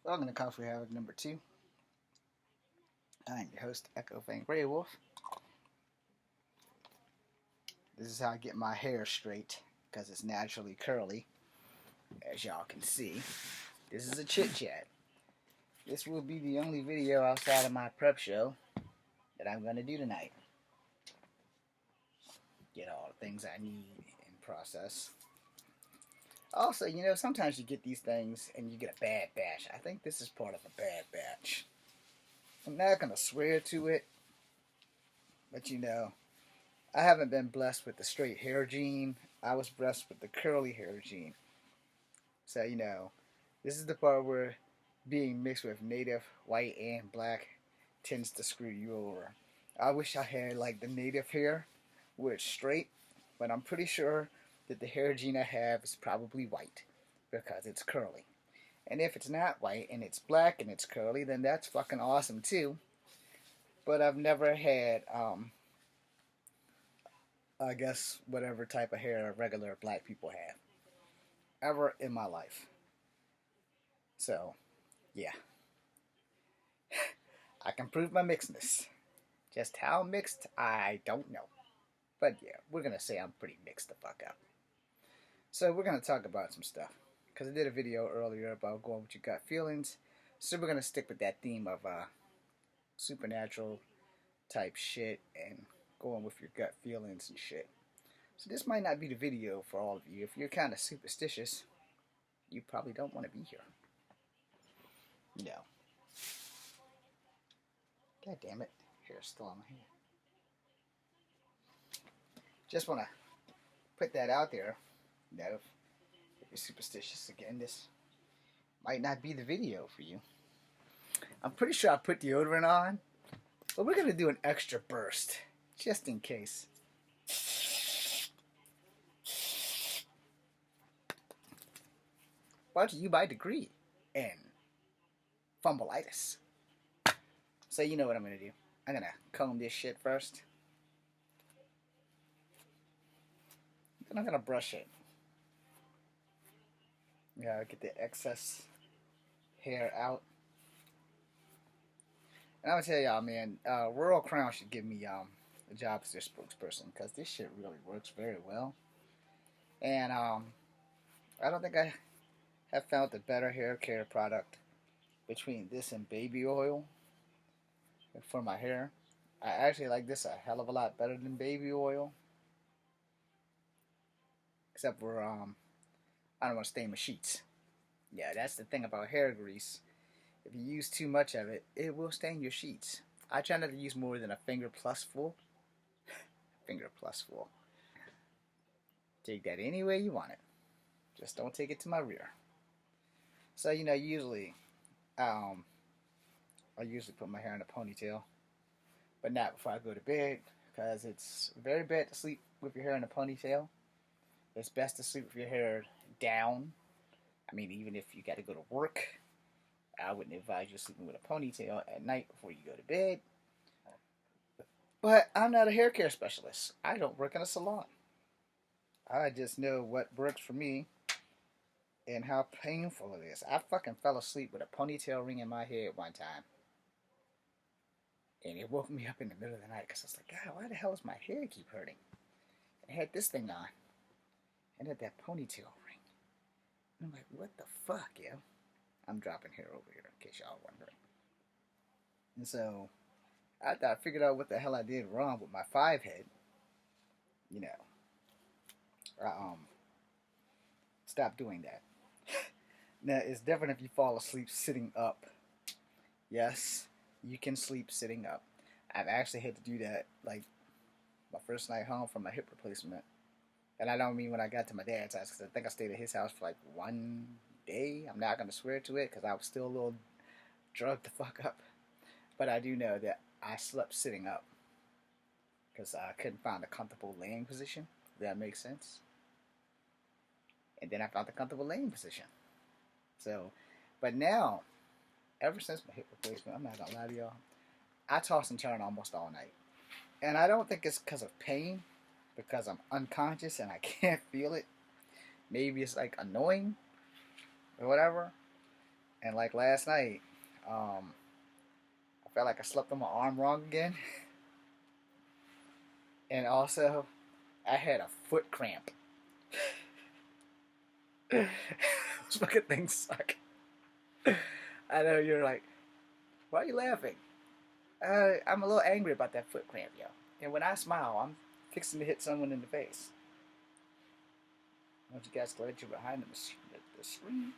Welcome to Coffee Havoc number 2. I'm your host, Echo Fang Grey Wolf. This is how I get my hair straight, because it's naturally curly, as y'all can see. This is a chit chat. This will be the only video outside of my prep show that I'm going to do tonight. Get all the things I need in process. Also, sometimes you get these things and you get a bad batch. I think this is part of a bad batch. I'm not going to swear to it, but I haven't been blessed with the straight hair gene. I was blessed with the curly hair gene. So, this is the part where being mixed with native, white, and black tends to screw you over. I wish I had like the native hair where it's straight, but I'm pretty sure that the hair gene I have is probably white because it's curly. And if it's not white and it's black and it's curly, then that's fucking awesome too. But I've never had I guess whatever type of hair regular black people have ever in my life. So, yeah, I can prove my mixedness. Just how mixed, I don't know. But yeah, we're gonna say I'm pretty mixed the fuck up. So we're gonna talk about some stuff. Because I did a video earlier about going with your gut feelings. So we're gonna stick with that theme of supernatural type shit and going with your gut feelings and shit. So this might not be the video for all of you. If you're kind of superstitious, you probably don't want to be here. No. God damn it. Hair's still on my hair. Just want to put that out there. If you're superstitious, again, this might not be the video for you. I'm pretty sure I put deodorant on, but we're going to do an extra burst, just in case. Brought to you by Degree and Fumbleitis. So you know what I'm going to do. I'm going to comb this shit first. Then I'm going to brush it. Get the excess hair out. And I'm going to tell y'all, man, Rural Crown should give me a job as their spokesperson because this shit really works very well. And I don't think I have found a better hair care product between this and baby oil for my hair. I actually like this a hell of a lot better than baby oil. Except for, I don't want to stain my sheets. Yeah, that's the thing about hair grease. If you use too much of it, it will stain your sheets. I try not to use more than a finger plus full. Finger plus full. Take that any way you want it. Just don't take it to my rear. So, usually, I usually put my hair in a ponytail. But not before I go to bed, because it's very bad to sleep with your hair in a ponytail. It's best to sleep with your hair down. I mean, even if you got to go to work, I wouldn't advise you sleeping with a ponytail at night before you go to bed. But I'm not a hair care specialist. I don't work in a salon. I just know what works for me and how painful it is. I fucking fell asleep with a ponytail ring in my head one time. And it woke me up in the middle of the night because I was like, God, why the hell does my hair keep hurting? I had this thing on. And had that ponytail ring. And I'm like, what the fuck, yo? I'm dropping hair over here, in case y'all wondering. And so, after I figured out what the hell I did wrong with my 5 head, I stopped doing that. Now, it's different if you fall asleep sitting up. Yes, you can sleep sitting up. I've actually had to do that, like, my first night home from my hip replacement. And I don't mean when I got to my dad's house, because I think I stayed at his house for like 1 day. I'm not going to swear to it, because I was still a little drugged the fuck up. But I do know that I slept sitting up, because I couldn't find a comfortable laying position. If that makes sense. And then I found the comfortable laying position. So, but now, ever since my hip replacement, I'm not going to lie to y'all, I toss and turn almost all night. And I don't think it's because of pain, because I'm unconscious and I can't feel it. Maybe it's like annoying or whatever. And like last night, I felt like I slept on my arm wrong again. And also, I had a foot cramp. Those fucking things suck. I know you're like, why are you laughing? I'm a little angry about that foot cramp, yo. And when I smile, I'm fixing to hit someone in the face. I want you guys glad you're behind the screen.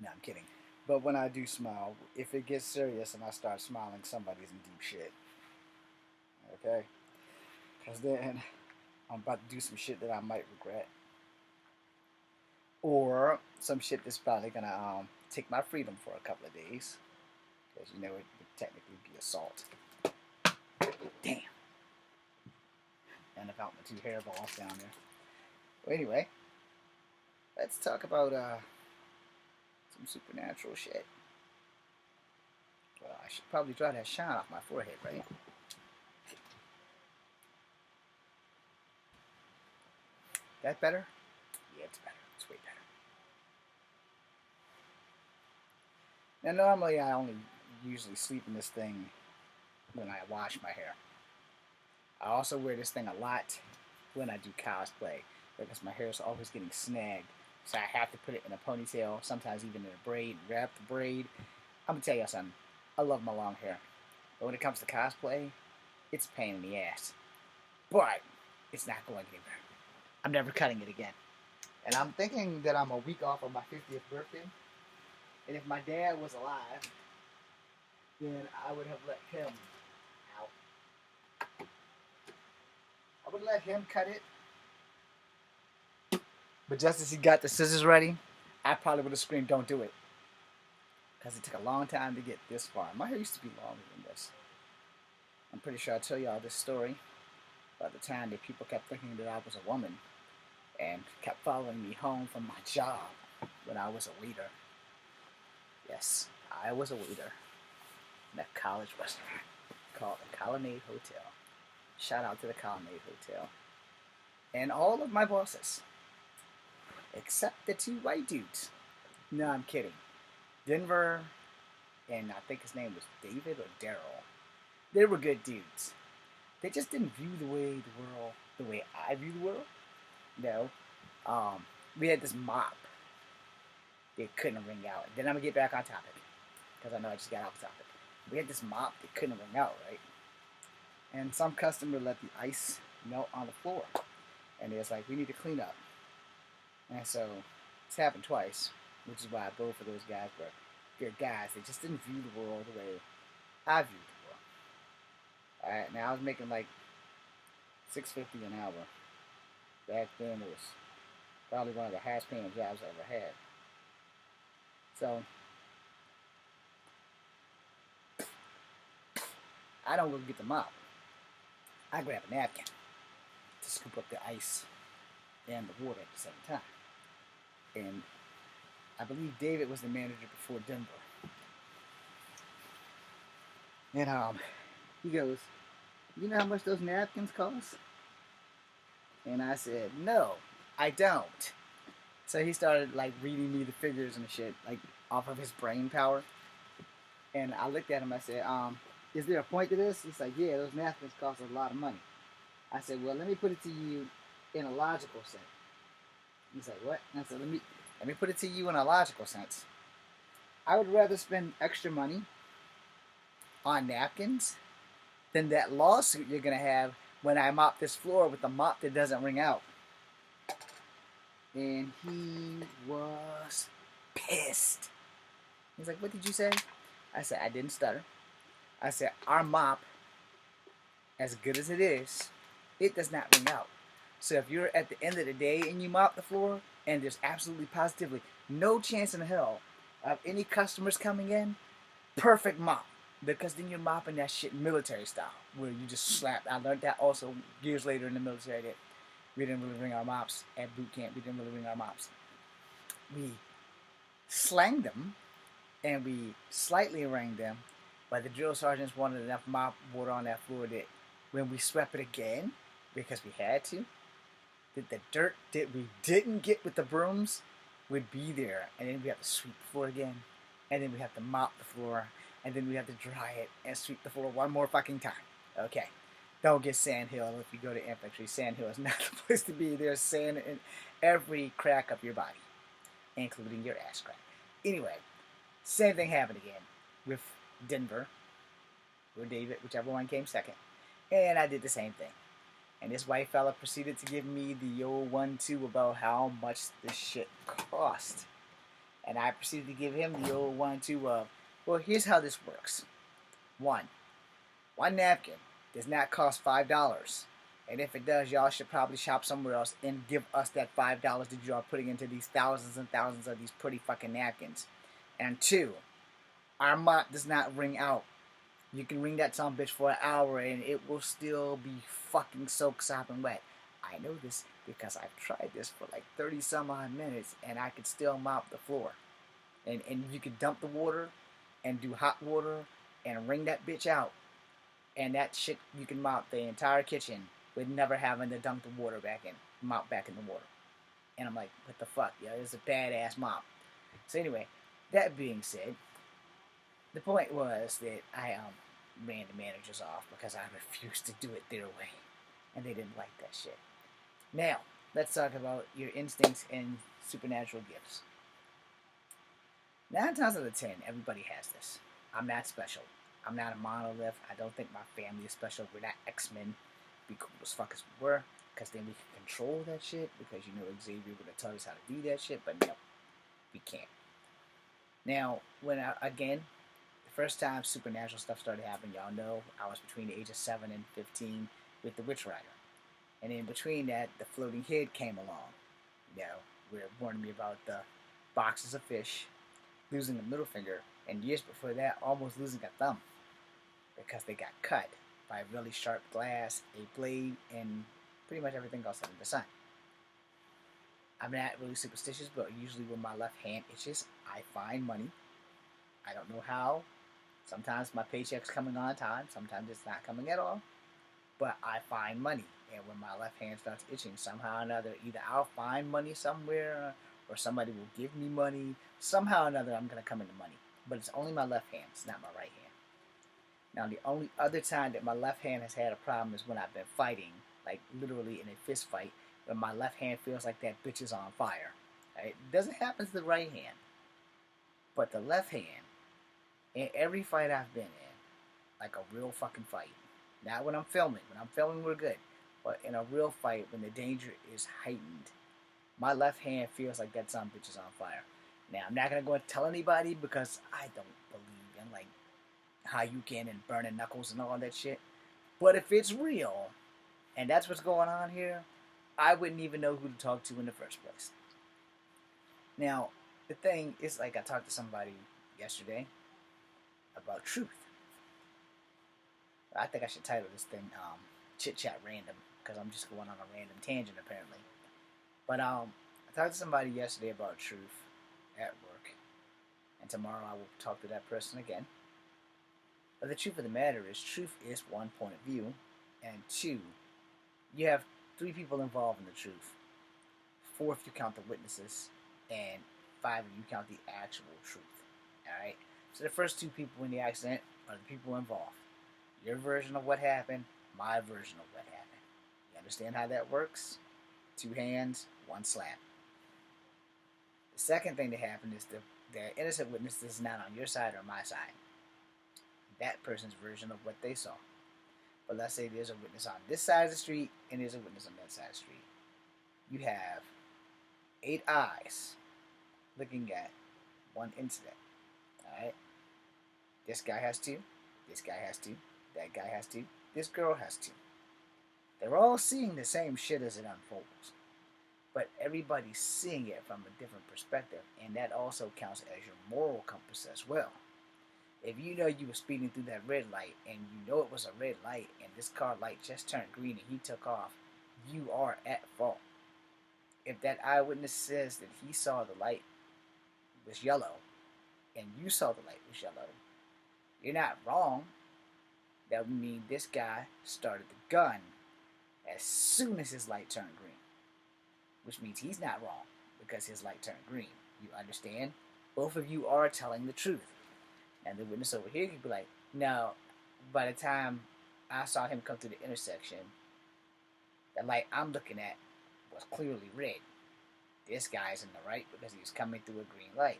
No, I'm kidding. But when I do smile, if it gets serious and I start smiling, somebody's in deep shit. Okay? Because then I'm about to do some shit that I might regret. Or some shit that's probably going to take my freedom for a couple of days. Because you know it would technically be assault. Damn. And I found my 2 hairballs down there. Well, anyway, let's talk about some supernatural shit. Well, I should probably dry that shine off my forehead, right? That better? Yeah, it's better. It's way better. Now, normally I only usually sleep in this thing when I wash my hair. I also wear this thing a lot when I do cosplay because my hair is always getting snagged. So I have to put it in a ponytail, sometimes even in a braid, wrap the braid. I'm gonna tell you something. I love my long hair. But when it comes to cosplay, it's a pain in the ass. But it's not going anywhere. I'm never cutting it again. And I'm thinking that I'm a week off of my 50th birthday. And if my dad was alive, then I would have let him out. I would let him cut it. But just as he got the scissors ready, I probably would have screamed, don't do it. Because it took a long time to get this far. My hair used to be longer than this. I'm pretty sure I tell y'all this story by the time that people kept thinking that I was a woman and kept following me home from my job when I was a waiter. Yes, I was a waiter in a college restaurant called the Colonnade Hotel. Shout out to the Colonnade Hotel. And all of my bosses, except the 2 white dudes. No, I'm kidding. Denver, and I think his name was David or Daryl. They were good dudes. They just didn't view the world the way I view the world. No. We had this mop. It couldn't ring out. Then I'm going to get back on topic. Because I know I just got off topic. We had this mop that couldn't ring out, right? And some customer let the ice melt on the floor. And it was like, we need to clean up. And so, it's happened twice. Which is why both of those guys were good guys. They just didn't view the world the way I viewed the world. Alright, now I was making like $6.50 an hour. Back then it was probably one of the highest paying jobs I ever had. So I don't go get the mop. I grab a napkin to scoop up the ice and the water at the same time. And I believe David was the manager before Denver. And he goes, you know how much those napkins cost? And I said, no, I don't. So he started like reading me the figures and shit, like off of his brain power. And I looked at him, I said, is there a point to this? He's like, yeah, those napkins cost a lot of money. I said, well, let me put it to you in a logical sense. He's like, what? And I said, let me put it to you in a logical sense. I would rather spend extra money on napkins than that lawsuit you're going to have when I mop this floor with a mop that doesn't ring out. And he was pissed. He's like, what did you say? I said, I didn't stutter. I said, our mop, as good as it is, it does not ring out. So if you're at the end of the day and you mop the floor, and there's absolutely positively no chance in hell of any customers coming in, perfect mop. Because then you're mopping that shit military style, where you just slap. I learned that also years later in the military that we didn't really ring our mops at boot camp. We didn't really ring our mops. We slanged them, and we slightly rang them, but the drill sergeants wanted enough mop water on that floor that when we swept it again, because we had to, that the dirt that we didn't get with the brooms would be there, and then we have to sweep the floor again. and then we have to mop the floor, and then we have to dry it and sweep the floor one more fucking time. Okay. Don't get sandhill if you go to infantry. Sandhill is not the place to be. There's sand in every crack of your body, including your ass crack. Anyway, same thing happened again with Denver or David, whichever one came second. And I did the same thing. And this white fella proceeded to give me the old 1-2 about how much this shit cost. And I proceeded to give him the old 1-2 of, well, here's how this works. One napkin does not cost $5. And if it does, y'all should probably shop somewhere else and give us that $5 that you are putting into these thousands and thousands of these pretty fucking napkins. And two, our mop does not ring out. You can ring that son bitch for an hour and it will still be fucking soaked, sopping wet. I know this because I've tried this for like 30 some odd minutes and I could still mop the floor. And you could dump the water and do hot water and wring that bitch out. And that shit, you can mop the entire kitchen with never having to dump the water back in, mop back in the water. And I'm like, what the fuck, yo, it's a badass mop. So anyway, that being said, the point was that I ran the managers off because I refused to do it their way. And they didn't like that shit. Now, let's talk about your instincts and supernatural gifts. 9 times out of 10, everybody has this. I'm not special. I'm not a monolith. I don't think my family is special. We're not X-Men. Be cool as fuck as we were, because then we can control that shit, because you know Xavier would have taught us how to do that shit, but no, we can't. Now, the first time supernatural stuff started happening, y'all know, I was between the age of 7 and 15 with the Witch Rider. And in between that, the floating head came along. You know, where it warned me about the boxes of fish, losing a middle finger, and years before that, almost losing a thumb because they got cut by really sharp glass, a blade, and pretty much everything else under the sun. I'm not really superstitious, but usually when my left hand itches, I find money. I don't know how. Sometimes my paycheck's coming on time, sometimes it's not coming at all, but I find money. And when my left hand starts itching, somehow or another, either I'll find money somewhere, or somebody will give me money. Somehow or another, I'm going to come into money. But it's only my left hand, it's not my right hand. Now, the only other time that my left hand has had a problem is when I've been fighting, like literally in a fist fight, when my left hand feels like that bitch is on fire. It doesn't happen to the right hand, but the left hand, in every fight I've been in, like a real fucking fight, not when I'm filming. When I'm filming, we're good. But in a real fight, when the danger is heightened, my left hand feels like that son bitch is on fire. Now, I'm not going to go and tell anybody because I don't believe in, like, Hayukin and burning knuckles and all that shit. But if it's real, and that's what's going on here, I wouldn't even know who to talk to in the first place. Now, the thing is, like, I talked to somebody yesterday about truth. I think I should title this thing Chit Chat Random, because I'm just going on a random tangent, apparently. But I talked to somebody yesterday about truth at work, and tomorrow I will talk to that person again. But the truth of the matter is, truth is one point of view, and 2, you have 3 people involved in the truth. 4 if you count the witnesses, and 5 if you count the actual truth. Alright? So the first 2 people in the accident are the people involved. Your version of what happened, my version of what happened. You understand how that works? 2 hands, 1 slap. The second thing that happened is the innocent witness is not on your side or my side. That person's version of what they saw. But let's say there's a witness on this side of the street and there's a witness on that side of the street. You have 8 eyes looking at one incident. Alright? This guy has 2. This guy has 2. That guy has 2. This girl has 2. They're all seeing the same shit as it unfolds. But everybody's seeing it from a different perspective. And that also counts as your moral compass as well. If you know you were speeding through that red light and you know it was a red light and this car light just turned green and he took off, you are at fault. If that eyewitness says that he saw the light was yellow and you saw the light was yellow, you're not wrong. That would mean this guy started the gun as soon as his light turned green, which means he's not wrong because his light turned green. You understand? Both of you are telling the truth. And the witness over here could be like, no, by the time I saw him come through the intersection, the light I'm looking at was clearly red. This guy's in the right because he was coming through a green light.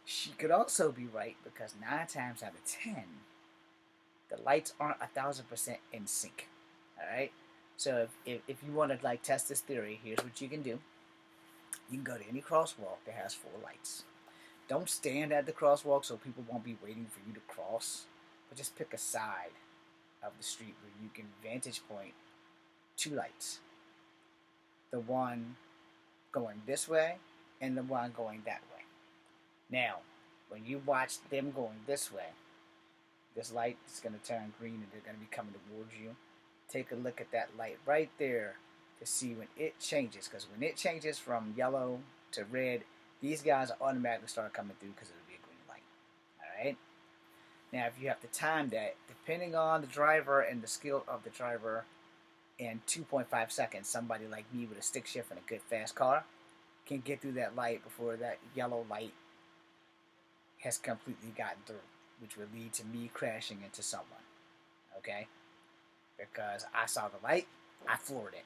She could also be right because 9 times out of 10, the lights aren't 1,000% in sync. Alright? So if you want to like test this theory, here's what you can do. You can go to any crosswalk that has 4 lights. Don't stand at the crosswalk so people won't be waiting for you to cross, but just pick a side of the street where you can vantage point 2 lights. The one going this way and the one going that way. Now, when you watch them going this way, this light is going to turn green and they're going to be coming towards you. Take a look at that light right there to see when it changes. Because when it changes from yellow to red, these guys automatically start coming through because it'll be a green light. Alright? Now, if you have to time that, depending on the driver and the skill of the driver, in 2.5 seconds, somebody like me with a stick shift and a good fast car can get through that light before that yellow light has completely gotten through, which would lead to me crashing into someone. Okay? Because I saw the light, I floored it.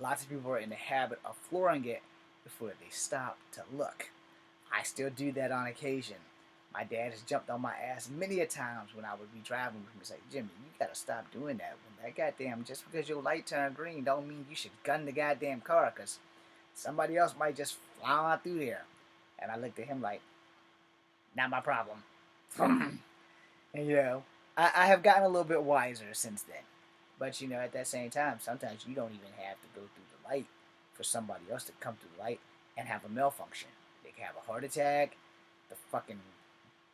Lots of people are in the habit of flooring it before they stop to look. I still do that on occasion. My dad has jumped on my ass many a times when I would be driving with him. He's like, Jimmy, you gotta stop doing that. When that goddamn, just because your light turned green don't mean you should gun the goddamn car, because somebody else might just fly on through there. And I looked at him like, not my problem. And you know, I have gotten a little bit wiser since then. But you know, at that same time, sometimes you don't even have to go through the light for somebody else to come through the light and have a malfunction. They can have a heart attack, the fucking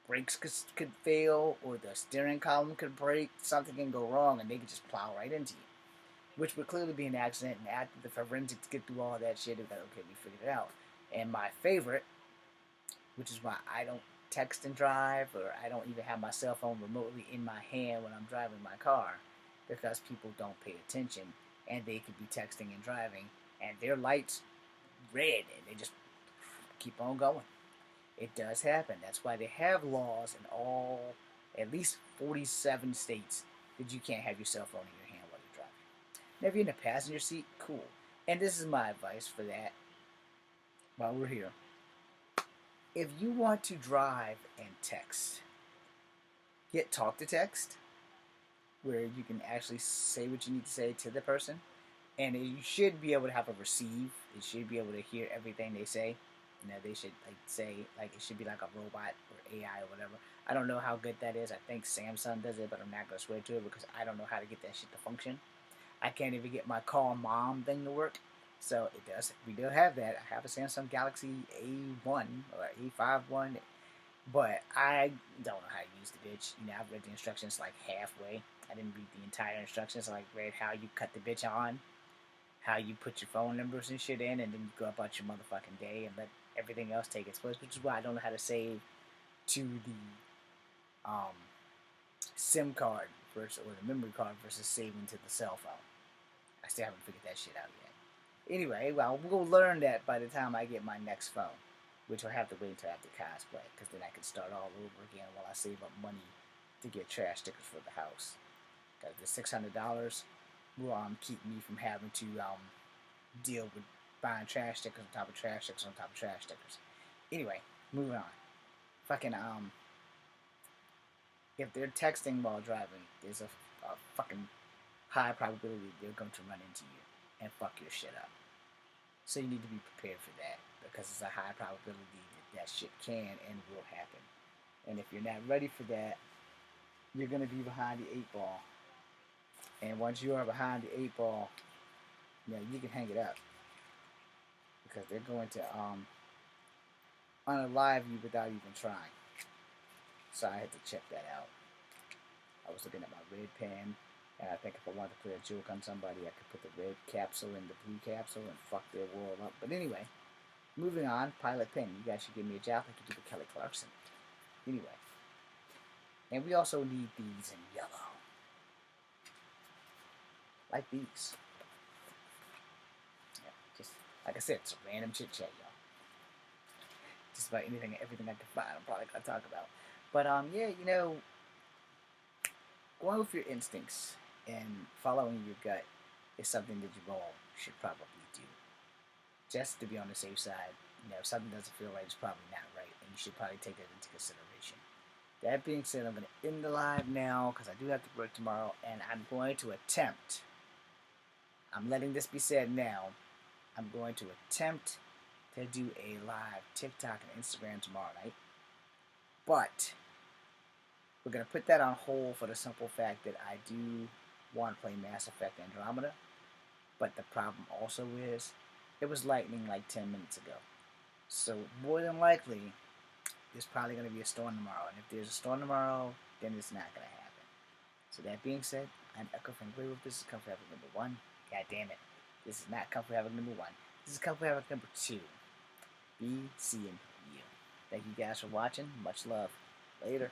brakes could fail, or the steering column could break, something can go wrong, and they could just plow right into you. Which would clearly be an accident, and after the forensics get through all that shit, they're like, okay, we figured it out. And my favorite, which is why I don't text and drive, or I don't even have my cell phone remotely in my hand when I'm driving my car, because people don't pay attention, and they could be texting and driving, and their lights red, and they just keep on going. It does happen. That's why they have laws in all, at least 47 states, that you can't have your cell phone in your hand while you're driving. Now, if you're in the passenger seat, cool. And this is my advice for that while we're here. If you want to drive and text, get talk to text, where you can actually say what you need to say to the person. And you should be able to have a receive. You should be able to hear everything they say. You know, they should like say, like, it should be like a robot or AI or whatever. I don't know how good that is. I think Samsung does it, but I'm not going to swear to it because I don't know how to get that shit to function. I can't even get my call mom thing to work. So it does. We do have that. I have a Samsung Galaxy A1 or A51, but I don't know how to use the bitch. You know, I've read the instructions like halfway. I didn't read the entire instructions. I like read how you cut the bitch on, how you put your phone numbers and shit in, and then you go about your motherfucking day and let everything else take its place, which is why I don't know how to save to the SIM card versus, or the memory card versus saving to the cell phone. I still haven't figured that shit out yet. Anyway, well, we'll learn that by the time I get my next phone, which will have to wait until after cosplay, because then I can start all over again while I save up money to get trash stickers for the house. Because the $600 will keep me from having to deal with buying trash stickers on top of trash stickers on top of trash stickers. Anyway, moving on. Fucking if they're texting while driving, there's a fucking high probability they're going to run into you and fuck your shit up. So you need to be prepared for that, because it's a high probability that shit can and will happen. And if you're not ready for that, you're going to be behind the 8 ball. And once you are behind the 8 ball, you know, you can hang it up, because they're going to unalive you without even trying. So I had to check that out. I was looking at my red pen, and I think if I wanted to play a joke on somebody, I could put the red capsule in the blue capsule and fuck their world up. But anyway, moving on, Pilot Pen. You guys should give me a job like you do with Kelly Clarkson. Anyway. And we also need these in yellow. Like these. Yeah, just, like I said, it's a random chit chat, y'all. just about anything, everything I can find, I'm probably gonna talk about. But yeah, going with your instincts and following your gut is something that you all should probably do, just to be on the safe side. If something doesn't feel right, it's probably not right, and you should probably take that into consideration. That being said, I'm going to end the live now because I do have to work tomorrow, and I'm going to attempt. I'm letting this be said now. I'm going to attempt to do a live TikTok and Instagram tomorrow night, but we're going to put that on hold for the simple fact that I do want to play Mass Effect Andromeda. But the problem also is, it was lightning like 10 minutes ago. So more than likely, there's probably going to be a storm tomorrow. And if there's a storm tomorrow, then it's not going to happen. So that being said, I'm Echo from Greenwood. This is Comfort Havoc number 1. God damn it. This is not Comfort Havoc number 1. This is Comfort Havoc number 2. Be seeing you. Thank you guys for watching. Much love. Later.